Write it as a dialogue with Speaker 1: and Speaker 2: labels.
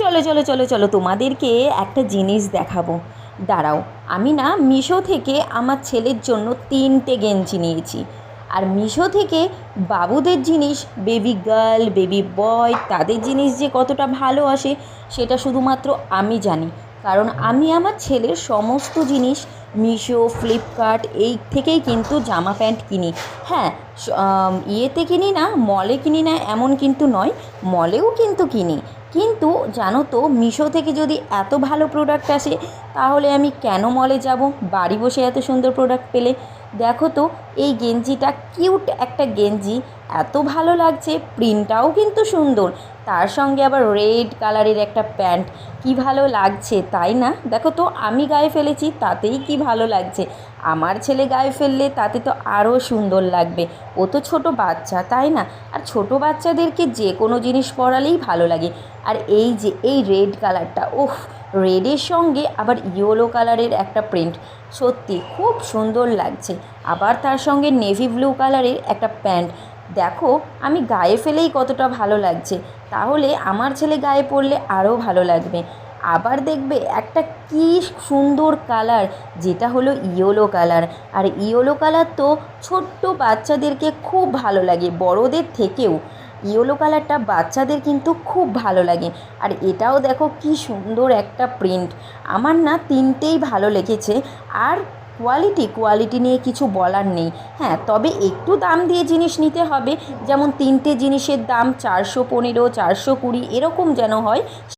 Speaker 1: চলো চলো চলো চলো তোমাদেরকে একটা জিনিস দেখাবো। দাঁড়াও, আমি না মিশো থেকে আমার ছেলের জন্য 3টে গেঞ্জি নিয়েছি। আর মিশো থেকে বাবুদের জিনিস, বেবি গার্ল বেবি বয় তাদের জিনিস যে কতটা ভালো আসে সেটা শুধুমাত্র আমি জানি। কারণ আমি আমার ছেলের সমস্ত জিনিস মিশো, ফ্লিপকার্ট এই থেকেই কিন্তু জামা প্যান্ট কিনি। হ্যাঁ, ইয়েতে কিনি না, মলে কিনি না এমন কিন্তু নয়, মলেও কিন্তু কিনি। কিন্তু জানো তো, মিশো থেকে যদি এত ভালো প্রোডাক্ট আসে তাহলে আমি কেন মলে যাব বাড়ি বসে এত সুন্দর প্রোডাক্ট পেলে। দেখো তো, এই গেঞ্জিটা কিউট একটা গেঞ্জি, এত ভালো লাগছে, প্রিন্টটাও কিন্তু সুন্দর, তার সঙ্গে আবার রেড কালারের একটা প্যান্ট, কি ভালো লাগছে তাই না? দেখো তো, আমি গায়ে ফেলেছি তাতেই কি ভালো লাগছে, আমার ছেলে গায়ে ফেললে তাতে তো আরও সুন্দর লাগবে। ও তো ছোট বাচ্চা তাই না? আর ছোট বাচ্চাদেরকে যে কোনো জিনিস পরালেই ভালো লাগে। আর এই যে এই রেড কালারটা, ওহ, রেডের সঙ্গে আবার ইয়েলো কালারের একটা প্রিন্ট, সত্যি খুব সুন্দর লাগছে। আবার তার সঙ্গে নেভি ব্লু কালারের একটা প্যান্ট, দেখো আমি গায়ে ফেলেই কতটা ভালো লাগছে, তাহলে আমার ছেলে গায়ে পরলে আরও ভালো লাগবে। আবার দেখবে একটা কি সুন্দর কালার, যেটা হলো ইয়েলো কালার। আর ইয়েলো কালার তো ছোট্ট বাচ্চাদেরকে খুব ভালো লাগে, বড়দের থেকেও ইয়েলো কালারটা বাচ্চাদের কিন্তু খুব ভালো লাগে। আর এটাও দেখো কি সুন্দর একটা প্রিন্ট, আমার না 3টেই ভালো লেগেছে। আর কোয়ালিটি নিয়ে কিছু বলার নেই। হ্যাঁ, তবে একটু দাম দিয়ে জিনিস নিতে হবে, যেমন 3টে জিনিসের দাম 415, 420 এরকম যেন হয়।